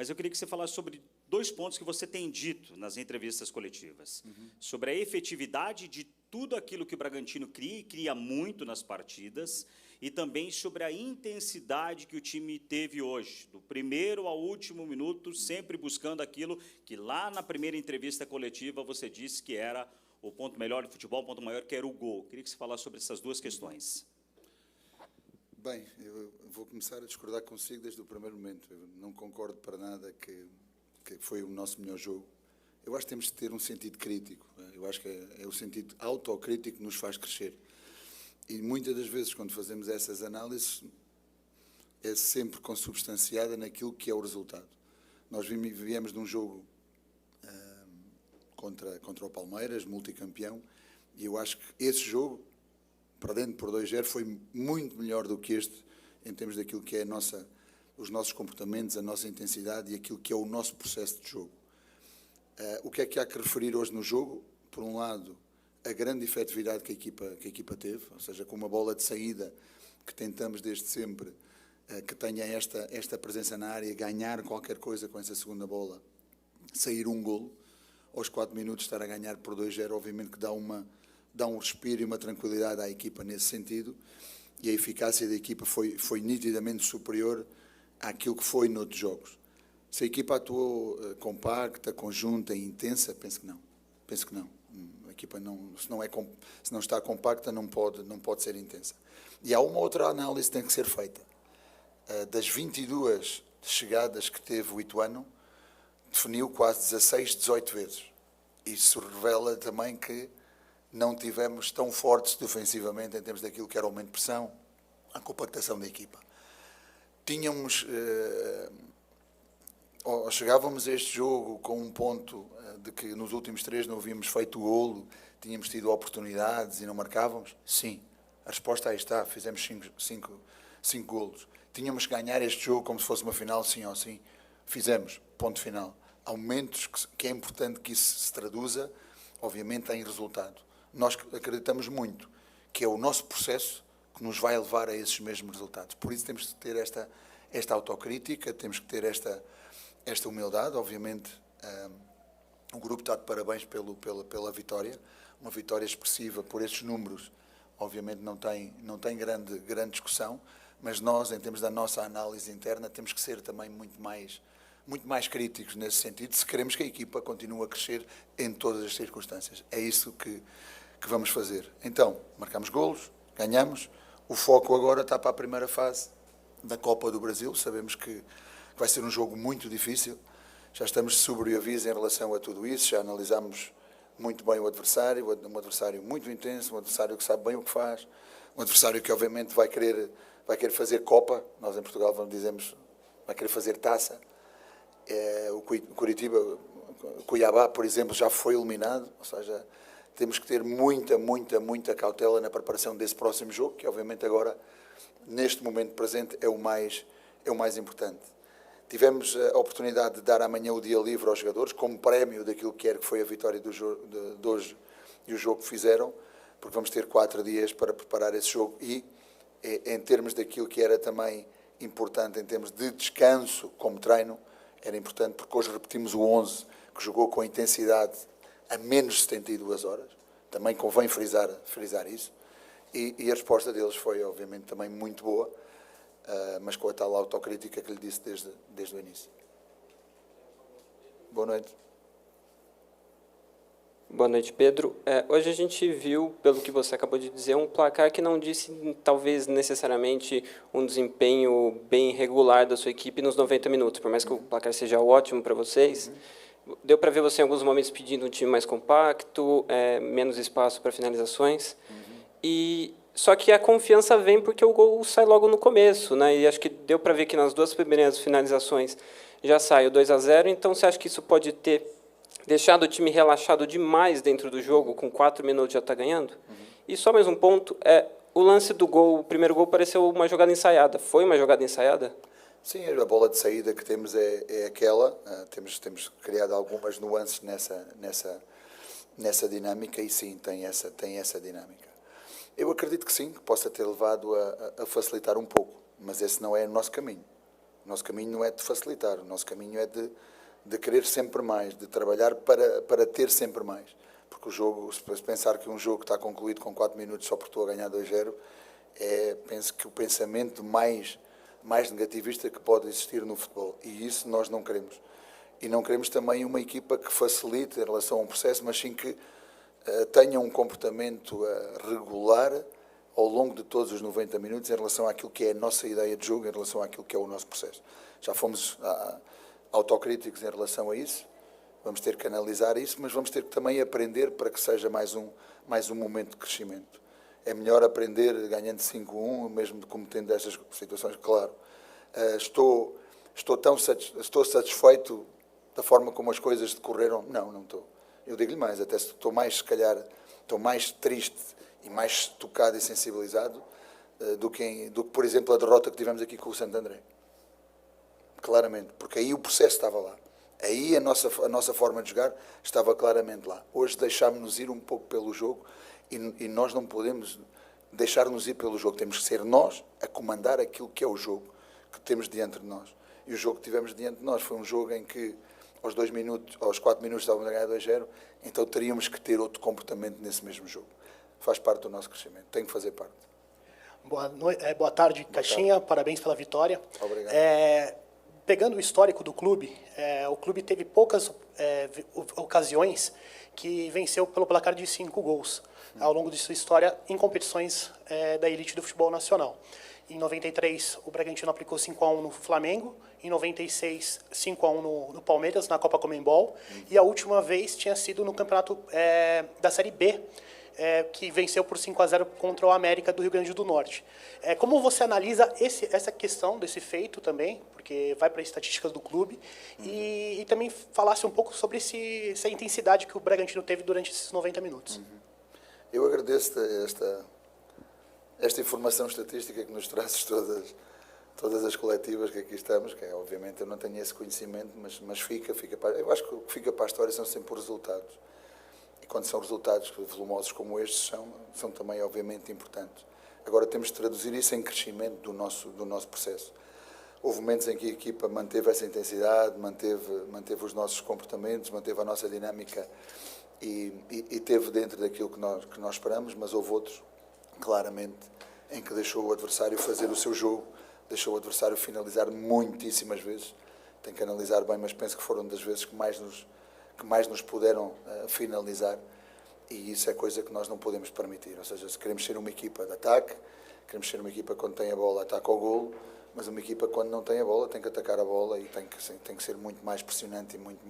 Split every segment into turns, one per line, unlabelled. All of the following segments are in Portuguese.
mas eu queria que você falasse sobre 2 pontos que você tem dito nas entrevistas coletivas. Sobre a efetividade de tudo aquilo que o Bragantino cria, e cria muito nas partidas, e também sobre a intensidade que o time teve hoje, do primeiro ao último minuto, sempre buscando aquilo que lá na primeira entrevista coletiva você disse que era o ponto melhor do futebol, o ponto maior, que era o gol. Queria que você falasse sobre essas 2 questões.
Bem, eu vou começar a discordar consigo desde o primeiro momento. Eu não concordo para nada que foi o nosso melhor jogo. Eu acho que temos de ter um sentido crítico. Eu acho que é o sentido autocrítico que nos faz crescer. E muitas das vezes, quando fazemos essas análises, é sempre consubstanciada naquilo que é o resultado. Nós viemos de um jogo contra o Palmeiras, multicampeão, e eu acho que esse jogo, perdendo por 2-0, foi muito melhor do que este, em termos daquilo que é os nossos comportamentos, a nossa intensidade e aquilo que é o nosso processo de jogo. O que é que há que referir hoje no jogo? Por um lado, a grande efetividade que a equipa teve, ou seja, com uma bola de saída que tentamos desde sempre que tenha esta presença na área, ganhar qualquer coisa com essa segunda bola, sair um golo, aos 4 minutos estar a ganhar por 2-0, obviamente que dá um respiro e uma tranquilidade à equipa nesse sentido, e a eficácia da equipa foi nitidamente superior àquilo que foi noutros jogos. Se a equipa atuou compacta, conjunta e intensa, penso que não. Penso que não. A equipa se não está compacta, não pode ser intensa. E há uma outra análise que tem que ser feita. Das 22 chegadas que teve o Ituano, definiu quase 16, 18 vezes. Isso revela também que não tivemos tão fortes defensivamente em termos daquilo que era o aumento de pressão, a compactação da equipa. Chegávamos a este jogo com um ponto de que nos últimos 3 não havíamos feito o golo, tínhamos tido oportunidades e não marcávamos? Sim. A resposta aí está, fizemos 5 golos. Tínhamos que ganhar este jogo como se fosse uma final, sim ou sim. Fizemos, ponto final. Há momentos que é importante que isso se traduza, obviamente, em resultado. Nós acreditamos muito que é o nosso processo que nos vai levar a esses mesmos resultados. Por isso temos que ter esta autocrítica, temos que ter esta humildade. Obviamente, o grupo está de parabéns pela vitória, uma vitória expressiva por estes números. Obviamente não tem grande discussão, mas nós, em termos da nossa análise interna, temos que ser também muito mais críticos nesse sentido, se queremos que a equipa continue a crescer em todas as circunstâncias. É isso que vamos fazer. Então, marcamos golos, ganhamos. O foco agora está para a primeira fase da Copa do Brasil. Sabemos que vai ser um jogo muito difícil. Já estamos sobre aviso em relação a tudo isso. Já analisámos muito bem o adversário, um adversário muito intenso, um adversário que sabe bem o que faz, um adversário que obviamente vai querer fazer Copa. Nós em Portugal dizemos vai querer fazer taça. O Cuiabá, por exemplo, já foi eliminado, ou seja, temos que ter muita cautela na preparação desse próximo jogo, que obviamente agora, neste momento presente, é o mais importante. Tivemos a oportunidade de dar amanhã o dia livre aos jogadores, como prémio daquilo que foi a vitória de hoje e o jogo que fizeram, porque vamos ter 4 dias para preparar esse jogo e, em termos daquilo que era também importante, em termos de descanso como treino, era importante porque hoje repetimos o 11 que jogou com intensidade a menos de 72 horas. Também convém frisar isso. E a resposta deles foi, obviamente, também muito boa, mas com a tal autocrítica que lhe disse desde o início. Boa noite.
Boa noite, Pedro. Hoje a gente viu, pelo que você acabou de dizer, um placar que não disse, talvez, necessariamente um desempenho bem regular da sua equipe nos 90 minutos, por mais que o placar seja ótimo para vocês. Deu para ver você em alguns momentos pedindo um time mais compacto, menos espaço para finalizações. Só que a confiança vem porque o gol sai logo no começo, né? E acho que deu para ver que nas 2 primeiras finalizações já sai o 2-0, então você acha que isso pode ter deixado o time relaxado demais dentro do jogo, com 4 minutos já está ganhando? E só mais um ponto, o lance do gol, o primeiro gol pareceu uma jogada ensaiada. Foi uma jogada ensaiada?
Sim, a bola de saída que temos é aquela. Temos criado algumas nuances nessa dinâmica e sim, tem essa dinâmica. Eu acredito que sim, que possa ter levado a facilitar um pouco, mas esse não é o nosso caminho. O nosso caminho não é de facilitar, o nosso caminho é de querer sempre mais, de trabalhar para ter sempre mais. Porque o jogo, se pensar que um jogo está concluído com 4 minutos só porque estou a ganhar 2-0, penso que o pensamento mais negativista que pode existir no futebol. E isso nós não queremos. E não queremos também uma equipa que facilite em relação a um processo, mas sim que tenha um comportamento regular ao longo de todos os 90 minutos em relação àquilo que é a nossa ideia de jogo, em relação àquilo que é o nosso processo. Já fomos autocríticos em relação a isso, vamos ter que analisar isso, mas vamos ter que também aprender para que seja mais um momento de crescimento. É melhor aprender ganhando 5-1, mesmo cometendo estas situações, claro. Estou satisfeito da forma como as coisas decorreram? Não estou. Eu digo-lhe mais, até estou mais, se calhar, estou mais triste e mais tocado e sensibilizado do que, por exemplo, a derrota que tivemos aqui com o Santo André. Claramente, porque aí o processo estava lá. Aí a nossa forma de jogar estava claramente lá. Hoje deixámos-nos ir um pouco pelo jogo e nós não podemos deixar-nos ir pelo jogo. Temos que ser nós a comandar aquilo que é o jogo que temos diante de nós. E o jogo que tivemos diante de nós foi um jogo em que aos 4 minutos estávamos a ganhar 2-0, então teríamos que ter outro comportamento nesse mesmo jogo. Faz parte do nosso crescimento, tem que fazer parte.
Boa tarde, Caixinha, parabéns pela vitória.
Obrigado.
Pegando o histórico do clube, o clube teve poucas ocasiões que venceu pelo placar de 5 gols ao longo de sua história em competições da elite do futebol nacional. Em 93, o Bragantino aplicou 5-1 no Flamengo. Em 96, 5-1 no Palmeiras, na Copa Conmebol. E a última vez tinha sido no campeonato da Série B, que venceu por 5-0 contra o América do Rio Grande do Norte. Como você analisa essa questão desse feito também, porque vai para as estatísticas do clube, e também falasse um pouco sobre essa intensidade que o Bragantino teve durante esses 90 minutos.
Eu agradeço esta informação estatística que nos trazes todas as coletivas que aqui estamos, que obviamente eu não tenho esse conhecimento, mas eu acho que o que fica para a história são sempre os resultados. E quando são resultados volumosos como estes, são também obviamente importantes. Agora temos de traduzir isso em crescimento do nosso processo. Houve momentos em que a equipa manteve essa intensidade, manteve os nossos comportamentos, manteve a nossa dinâmica e teve dentro daquilo que nós esperamos, mas houve outros, claramente, em que deixou o adversário fazer o seu jogo, deixou o adversário finalizar muitíssimas vezes. Tenho que analisar bem, mas penso que foram das vezes que mais nos puderam finalizar, e isso é coisa que nós não podemos permitir. Ou seja, se queremos ser uma equipa de ataque, queremos ser uma equipa quando tem a bola ataca ao golo, mas uma equipa quando não tem a bola tem que atacar a bola e tem que ser muito mais pressionante e muito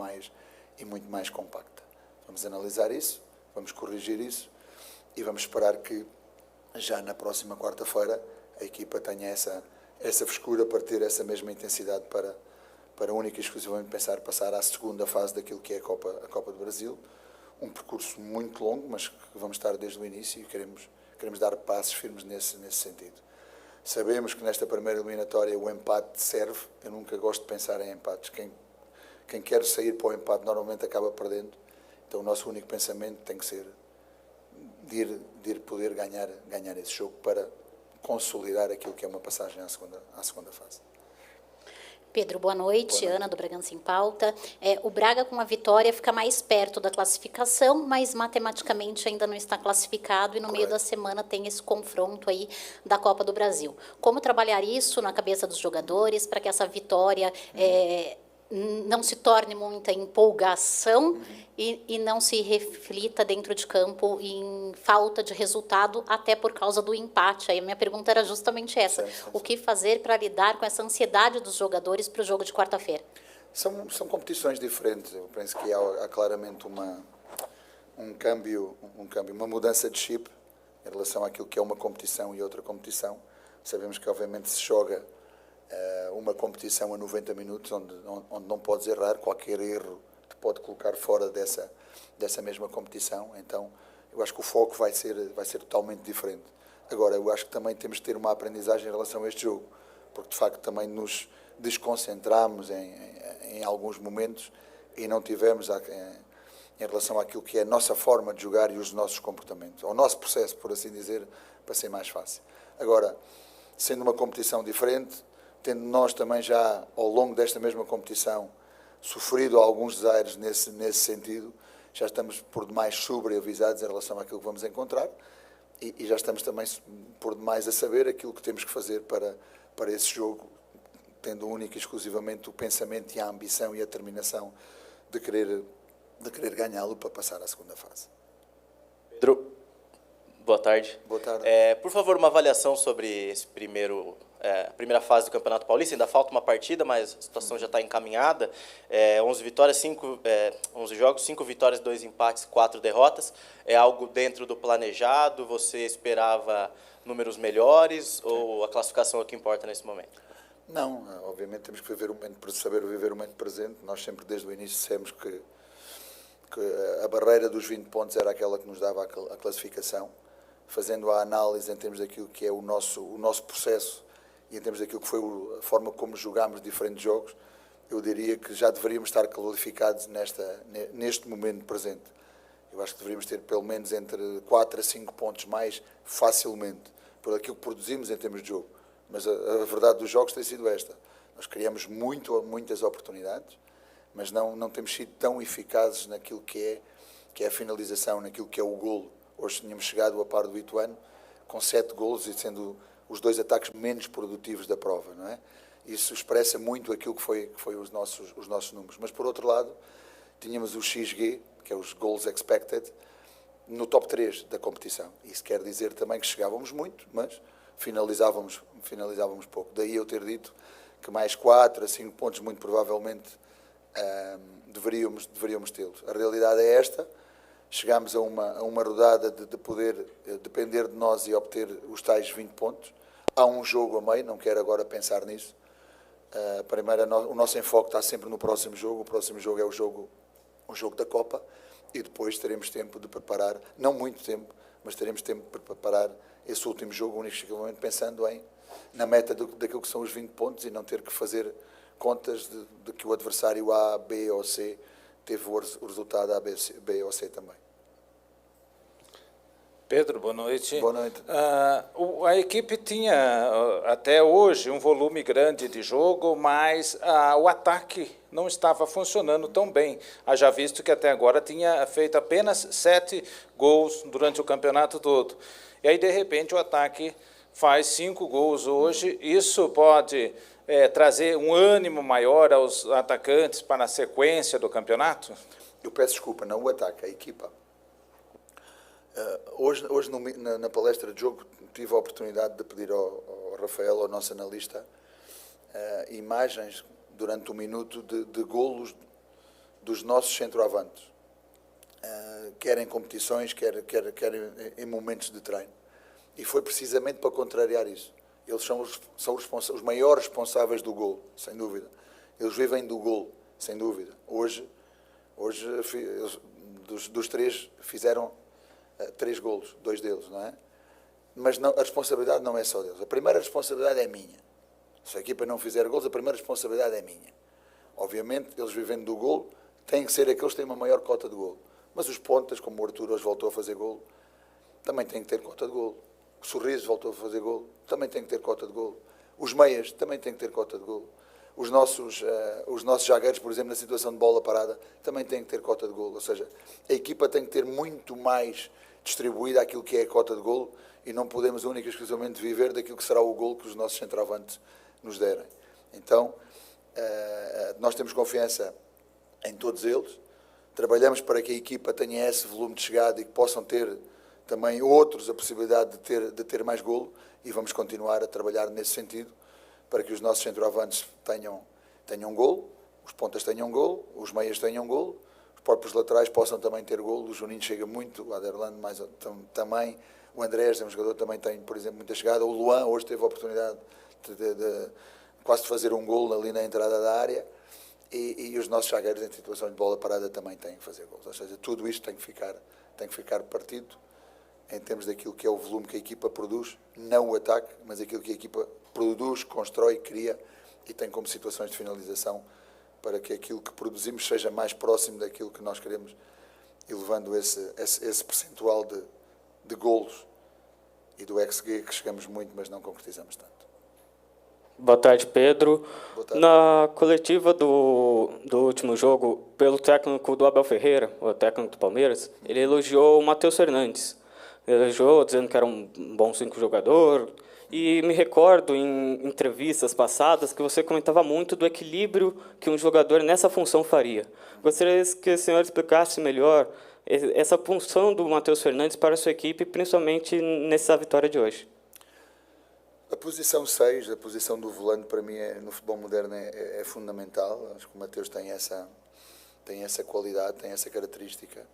mais compacta. Vamos analisar isso, vamos corrigir isso e vamos esperar que já na próxima quarta-feira a equipa tenha essa frescura para ter essa mesma intensidade para única e exclusivamente passar à segunda fase daquilo que é a Copa do Brasil. Um percurso muito longo, mas que vamos estar desde o início e queremos dar passos firmes nesse sentido. Sabemos que nesta primeira eliminatória o empate serve. Eu nunca gosto de pensar em empates. Quem quer sair para o empate normalmente acaba perdendo. Então o nosso único pensamento tem que ser de ir poder ganhar esse jogo para consolidar aquilo que é uma passagem à segunda fase.
Pedro, boa noite. Ana, do Bragança em Pauta. O Braga, com a vitória, fica mais perto da classificação, mas matematicamente ainda não está classificado e no meio da semana tem esse confronto aí da Copa do Brasil. Como trabalhar isso na cabeça dos jogadores para que essa vitória não se torne muita empolgação e não se reflita dentro de campo em falta de resultado, até por causa do empate? Aí a minha pergunta era justamente essa. O que fazer para lidar com essa ansiedade dos jogadores para o jogo de quarta-feira?
São competições diferentes. Eu penso que há claramente um câmbio, uma mudança de chip em relação àquilo que é uma competição e outra competição. Sabemos que, obviamente, se joga uma competição a 90 minutos, onde não podes errar. Qualquer erro te pode colocar fora dessa mesma competição. Então, eu acho que o foco vai ser totalmente diferente. Agora, eu acho que também temos de ter uma aprendizagem em relação a este jogo, porque, de facto, também nos desconcentramos em alguns momentos e não tivemos, em relação àquilo que é a nossa forma de jogar e os nossos comportamentos, o nosso processo, por assim dizer, para ser mais fácil. Agora, sendo uma competição diferente, tendo nós também já, ao longo desta mesma competição, sofrido alguns desaires nesse sentido, já estamos por demais sobreavisados em relação àquilo que vamos encontrar e já estamos também por demais a saber aquilo que temos que fazer para esse jogo, tendo único e exclusivamente o pensamento e a ambição e a determinação de querer ganhá-lo para passar à segunda fase.
Pedro, boa tarde.
Boa tarde.
Por favor, uma avaliação sobre esse primeira fase do Campeonato Paulista. Ainda falta uma partida, mas a situação já está encaminhada. 11 vitórias, 11 jogos, 5 vitórias, 2 empates, 4 derrotas. É algo dentro do planejado? Você esperava números melhores ou a classificação é o que importa nesse momento?
Não, obviamente temos que saber viver o momento presente. Nós sempre desde o início dissemos que a barreira dos 20 pontos era aquela que nos dava a classificação, fazendo a análise em termos daquilo que é o nosso processo e em termos daquilo que foi a forma como jogámos diferentes jogos, eu diria que já deveríamos estar qualificados neste momento presente. Eu acho que deveríamos ter pelo menos entre 4 a 5 pontos mais facilmente, por aquilo que produzimos em termos de jogo. Mas a verdade dos jogos tem sido esta. Nós criamos muitas oportunidades, mas não temos sido tão eficazes naquilo que é a finalização, naquilo que é o golo. Hoje tínhamos chegado a par do Ituano com 7 golos e sendo os 2 ataques menos produtivos da prova, não é? Isso expressa muito aquilo que foi os nossos números. Mas, por outro lado, tínhamos o XG, que é os goals expected, no top 3 da competição. Isso quer dizer também que chegávamos muito, mas finalizávamos pouco. Daí eu ter dito que mais 4 a 5 pontos, muito provavelmente, deveríamos tê-los. A realidade é esta. Chegámos a uma rodada de poder depender de nós e obter os tais 20 pontos. Há um jogo a meio, não quero agora pensar nisso. Primeiro, o nosso enfoque está sempre no próximo jogo. O próximo jogo é o jogo da Copa e depois teremos tempo de preparar, não muito tempo, mas teremos tempo de preparar esse último jogo, único e exclusivamente pensando na meta daquilo que são os 20 pontos e não ter que fazer contas de que o adversário A, B ou C teve o resultado A, B ou C também.
Pedro, boa noite.
Boa noite.
A equipe tinha, até hoje, um volume grande de jogo, mas o ataque não estava funcionando tão bem. Haja visto que até agora tinha feito apenas 7 gols durante o campeonato todo. E aí, de repente, o ataque faz 5 gols hoje. Isso pode trazer um ânimo maior aos atacantes para a sequência do campeonato?
Eu peço desculpa, não o ataque, a equipa. Hoje na palestra de jogo, tive a oportunidade de pedir ao Rafael, ao nosso analista, imagens durante um minuto de golos dos nossos centroavantes, quer em competições, quer em momentos de treino. E foi precisamente para contrariar isso. Eles são os maiores responsáveis do golo, sem dúvida. Eles vivem do golo, sem dúvida. Hoje dos 3 fizeram 3 golos, 2 deles, não é? Mas a responsabilidade não é só deles. A primeira responsabilidade é minha. Se a equipa não fizer golos, a primeira responsabilidade é minha. Obviamente, eles vivendo do golo, têm que ser aqueles que têm uma maior cota de golo. Mas os pontas, como o Arthur hoje voltou a fazer golo, também têm que ter cota de golo. O Sorriso voltou a fazer golo, também tem que ter cota de golo. Os meias também têm que ter cota de golo. Os nossos zagueiros, por exemplo, na situação de bola parada, também têm que ter cota de golo. Ou seja, a equipa tem que ter muito mais distribuída aquilo que é a cota de golo e não podemos única e exclusivamente viver daquilo que será o golo que os nossos centroavantes nos derem. Então, nós temos confiança em todos eles, trabalhamos para que a equipa tenha esse volume de chegada e que possam ter também outros a possibilidade de ter mais golo e vamos continuar a trabalhar nesse sentido para que os nossos centroavantes tenham golo, os pontas tenham golo, os meias tenham golo, os próprios laterais possam também ter golo. O Juninho chega muito, o Aderlan também, o Andrés é um jogador que também tem, por exemplo, muita chegada. O Luan hoje teve a oportunidade de quase de fazer um golo ali na entrada da área e os nossos zagueiros em situação de bola parada também têm que fazer golos. Ou seja, tudo isto tem que ficar partido em termos daquilo que é o volume que a equipa produz, não o ataque, mas aquilo que a equipa produz, constrói, cria e tem como situações de finalização para que aquilo que produzimos seja mais próximo daquilo que nós queremos, elevando esse percentual de golos e do XG que chegamos muito, mas não concretizamos tanto.
Boa tarde, Pedro.
Boa tarde.
Na coletiva do último jogo, pelo técnico do Abel Ferreira, o técnico do Palmeiras, ele elogiou o Matheus Fernandes. Ele elogiou, dizendo que era um bom 5 jogador. E me recordo, em entrevistas passadas, que você comentava muito do equilíbrio que um jogador nessa função faria. Gostaria que o senhor explicasse melhor essa função do Matheus Fernandes para a sua equipe, principalmente nessa vitória de hoje.
A posição 6, a posição do volante, para mim, no futebol moderno, é fundamental. Acho que o Matheus tem essa qualidade, tem essa característica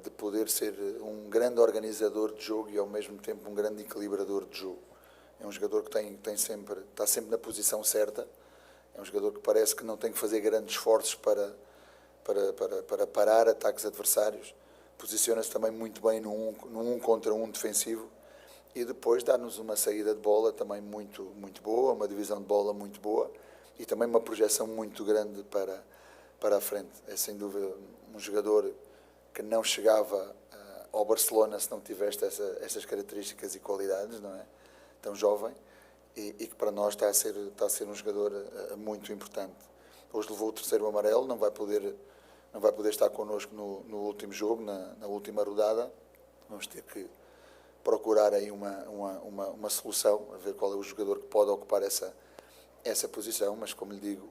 de poder ser um grande organizador de jogo e, ao mesmo tempo, um grande equilibrador de jogo. É um jogador que está sempre na posição certa. É um jogador que parece que não tem que fazer grandes esforços para parar ataques adversários. Posiciona-se também muito bem no 1 contra 1 defensivo. E depois dá-nos uma saída de bola também muito boa, uma divisão de bola muito boa e também uma projeção muito grande para a frente. É sem dúvida um jogador que não chegava ao Barcelona se não tivesse estas características e qualidades, não é? Tão jovem, e que para nós está a ser um jogador muito importante. Hoje levou o 3º amarelo, não vai poder estar connosco no último jogo, na última rodada. Vamos ter que procurar aí uma solução, a ver qual é o jogador que pode ocupar essa posição, mas como lhe digo,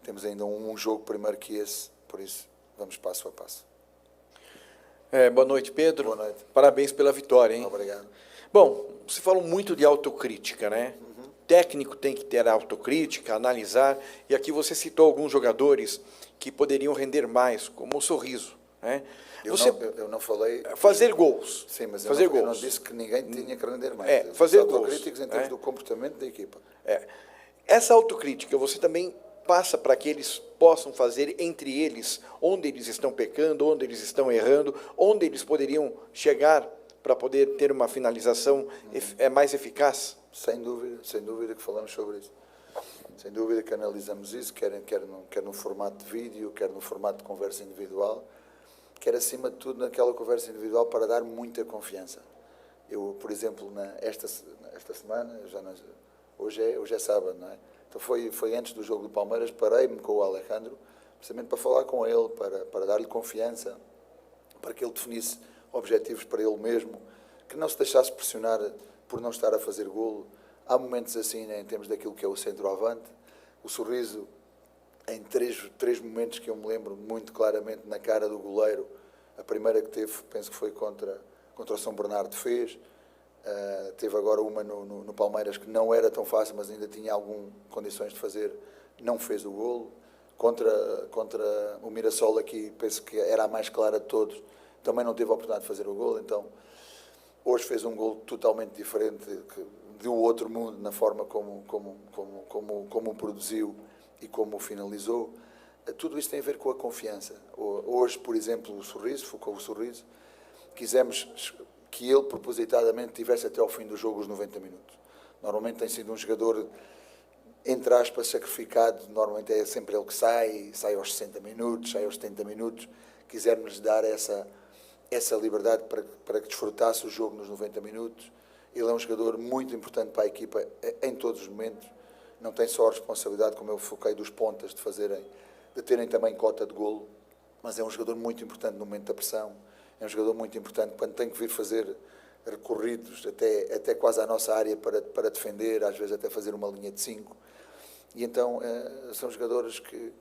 temos ainda um jogo primeiro que esse, por isso vamos passo a passo.
Boa noite, Pedro.
Boa noite.
Parabéns pela vitória, hein?
Obrigado.
Bom, você falou muito de autocrítica, né? O técnico tem que ter autocrítica, analisar, e aqui você citou alguns jogadores que poderiam render mais, como o Sorriso, né?
Eu não falei...
Fazer gols.
Sim, mas
fazer
eu não disse que ninguém tinha que render mais. Eu
fazer
disse
gols.
autocríticos em termos do comportamento da equipa.
Essa autocrítica você também passa para que eles possam fazer entre eles onde eles estão pecando, onde eles estão errando, onde eles poderiam chegar para poder ter uma finalização mais eficaz?
Sem dúvida que falamos sobre isso. Sem dúvida que analisamos isso, quer no formato de vídeo, quer no formato de conversa individual, quer acima de tudo naquela conversa individual para dar muita confiança. Eu, por exemplo, esta semana, hoje é sábado, não é? Então foi antes do jogo do Palmeiras, parei-me com o Alejandro, precisamente para falar com ele, para dar-lhe confiança, para que ele definisse objetivos para ele mesmo, que não se deixasse pressionar por não estar a fazer golo. Há momentos assim, né, em termos daquilo que é o centroavante, o Sorriso, em três momentos que eu me lembro muito claramente na cara do goleiro. A primeira que teve, penso que foi contra o São Bernardo, fez. Teve agora uma no Palmeiras que não era tão fácil, mas ainda tinha algumas condições de fazer, não fez o golo. Contra o Mirassol aqui, penso que era a mais clara de todos, também não teve a oportunidade de fazer o golo. Então, hoje fez um golo totalmente diferente, do outro mundo, na forma como o produziu e como o finalizou. Tudo isso tem a ver com a confiança. Hoje, por exemplo, o Sorriso, quisemos que ele propositadamente tivesse até ao fim do jogo os 90 minutos. Normalmente tem sido um jogador, entre aspas, sacrificado, normalmente é sempre ele que sai aos 60 minutos, sai aos 70 minutos. Quisermos dar essa liberdade para que desfrutasse o jogo nos 90 minutos. Ele é um jogador muito importante para a equipa em todos os momentos. Não tem só a responsabilidade, como eu foquei, dos pontas de terem também cota de golo, mas é um jogador muito importante no momento da pressão. É um jogador muito importante quando tem que vir fazer recorridos até quase à nossa área para defender, às vezes até fazer uma linha de 5. E então são jogadores que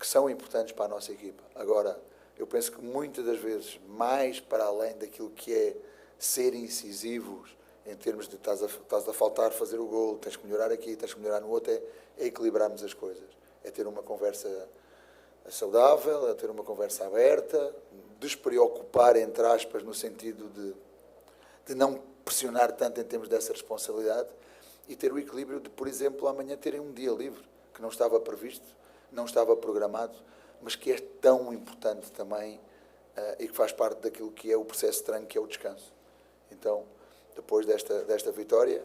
são importantes para a nossa equipa. Agora, eu penso que muitas das vezes, mais para além daquilo que é ser incisivos, em termos de estás a faltar fazer o golo, tens que melhorar aqui, tens que melhorar no outro, é equilibrarmos as coisas. É ter uma conversa saudável, é ter uma conversa aberta, despreocupar, entre aspas, no sentido de não pressionar tanto em termos dessa responsabilidade e ter o equilíbrio de, por exemplo, amanhã terem um dia livre, que não estava previsto, não estava programado, mas que é tão importante também e que faz parte daquilo que é o processo de treino, que é o descanso. Então, depois desta vitória,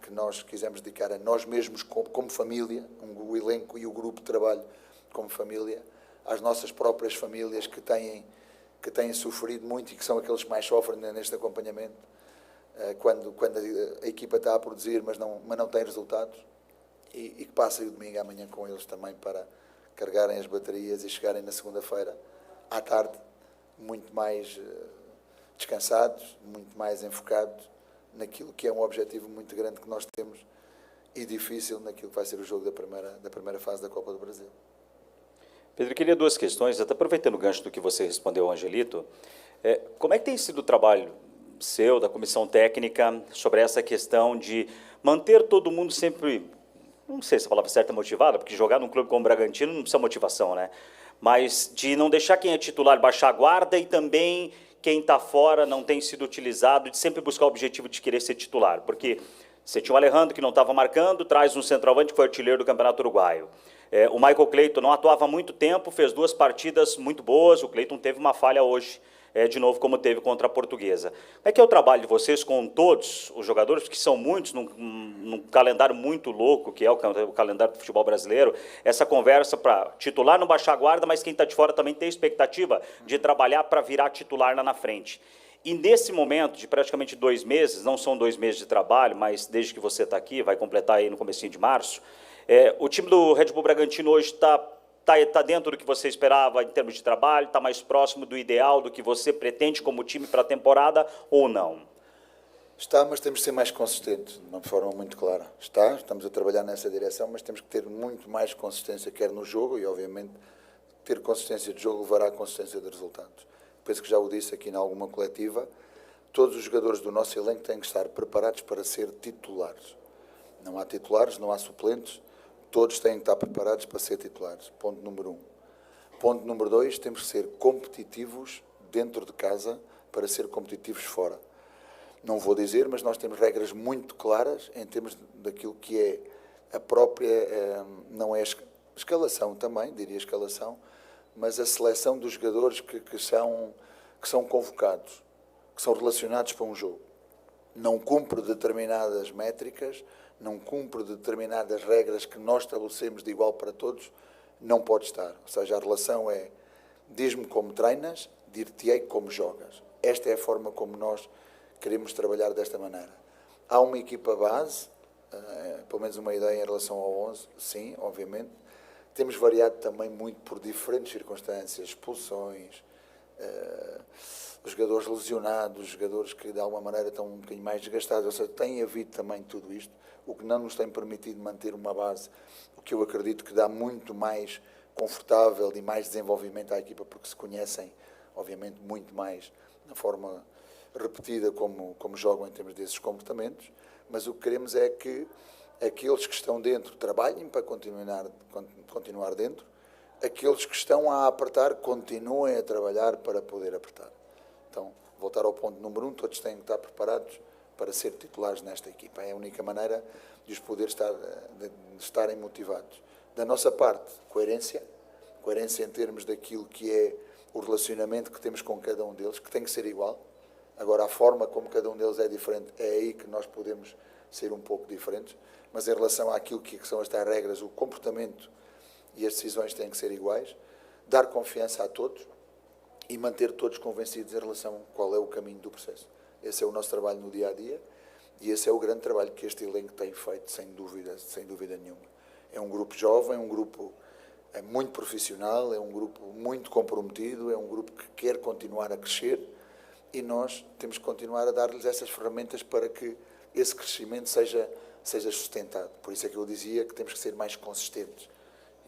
que nós quisemos dedicar a nós mesmos como família, o elenco e o grupo de trabalho como família, às nossas próprias famílias que têm sofrido muito e que são aqueles que mais sofrem neste acompanhamento, quando a equipa está a produzir, mas não tem resultados. e que passem o domingo amanhã com eles também para carregarem as baterias e chegarem na segunda-feira à tarde muito mais descansados, muito mais enfocados naquilo que é um objetivo muito grande que nós temos e difícil naquilo que vai ser o jogo da primeira fase da Copa do Brasil.
Pedro, eu queria duas questões, até aproveitando o gancho do que você respondeu, Angelito. Como é que tem sido o trabalho seu, da comissão técnica, sobre essa questão de manter todo mundo sempre, não sei se a palavra certa é motivado, porque jogar num clube como o Bragantino não precisa motivação, né? Mas de não deixar quem é titular baixar a guarda e também quem está fora não tem sido utilizado, de sempre buscar o objetivo de querer ser titular, porque você tinha o Alejandro que não estava marcando, traz um centroavante que foi artilheiro do Campeonato Uruguaio. O Michael Clayton não atuava há muito tempo, fez 2 partidas muito boas, o Clayton teve uma falha hoje, de novo como teve contra a Portuguesa. Como é que é o trabalho de vocês com todos os jogadores, que são muitos, num calendário muito louco, que é o calendário do futebol brasileiro, essa conversa para titular não baixar a guarda, mas quem está de fora também tem expectativa de trabalhar para virar titular lá na frente. E nesse momento de praticamente 2 meses, não são 2 meses de trabalho, mas desde que você está aqui, vai completar aí no comecinho de março, o time do Red Bull Bragantino hoje está dentro do que você esperava em termos de trabalho, está mais próximo do ideal, do que você pretende como time para a temporada ou não?
Está, mas temos que ser mais consistentes, de uma forma muito clara. Estamos a trabalhar nessa direção, mas temos que ter muito mais consistência, quer no jogo, e obviamente ter consistência de jogo levará à consistência de resultados. Penso que já o disse aqui em alguma coletiva, todos os jogadores do nosso elenco têm que estar preparados para ser titulares. Não há titulares, não há suplentes, todos têm que estar preparados para ser titulares. Ponto número 1. Ponto número 2, temos que ser competitivos dentro de casa para ser competitivos fora. Não vou dizer, mas nós temos regras muito claras em termos daquilo que é a própria, não é escalação também, diria escalação, mas a seleção dos jogadores que são convocados, que são relacionados para um jogo. Não cumpre determinadas métricas, não cumpre determinadas regras que nós estabelecemos de igual para todos, não pode estar. Ou seja, a relação é, diz-me como treinas, dir-te-ei como jogas. Esta é a forma como nós queremos trabalhar desta maneira. Há uma equipa base, pelo menos uma ideia em relação ao 11, sim, obviamente. Temos variado também muito por diferentes circunstâncias, expulsões, os jogadores lesionados, os jogadores que de alguma maneira estão um bocadinho mais desgastados, ou seja, tem havido também tudo isto, o que não nos tem permitido manter uma base, o que eu acredito que dá muito mais confortável e mais desenvolvimento à equipa, porque se conhecem, obviamente, muito mais na forma repetida como jogam em termos desses comportamentos, mas o que queremos é que aqueles que estão dentro trabalhem para continuar dentro, aqueles que estão a apertar continuem a trabalhar para poder apertar. Então, voltar ao ponto número 1, todos têm que estar preparados para ser titulares nesta equipa. É a única maneira de os poder estarem motivados. Da nossa parte, coerência em termos daquilo que é o relacionamento que temos com cada um deles, que tem que ser igual. Agora, a forma como cada um deles é diferente, é aí que nós podemos ser um pouco diferentes, mas em relação àquilo que são estas regras, o comportamento e as decisões têm que ser iguais, dar confiança a todos e manter todos convencidos em relação a qual é o caminho do processo. Esse é o nosso trabalho no dia-a-dia e esse é o grande trabalho que este elenco tem feito, sem dúvida nenhuma. É um grupo jovem, um grupo muito profissional, é um grupo muito comprometido, é um grupo que quer continuar a crescer e nós temos que continuar a dar-lhes essas ferramentas para que esse crescimento seja sustentado. Por isso é que eu dizia que temos que ser mais consistentes.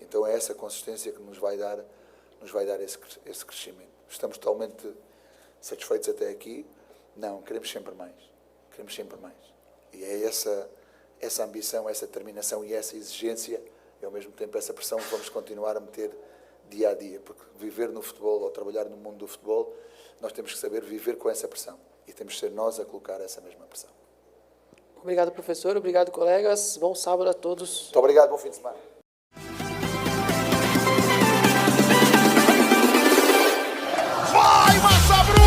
Então é essa consistência que nos vai dar esse crescimento. Estamos totalmente satisfeitos até aqui? Não, queremos sempre mais. Queremos sempre mais. E é essa ambição, essa determinação e essa exigência, e ao mesmo tempo essa pressão que vamos continuar a meter dia a dia. Porque viver no futebol ou trabalhar no mundo do futebol, nós temos que saber viver com essa pressão. E temos que ser nós a colocar essa mesma pressão.
Obrigado, professor. Obrigado, colegas. Bom sábado a todos.
Muito obrigado. Bom fim de semana.
Vai, Massa Bruta!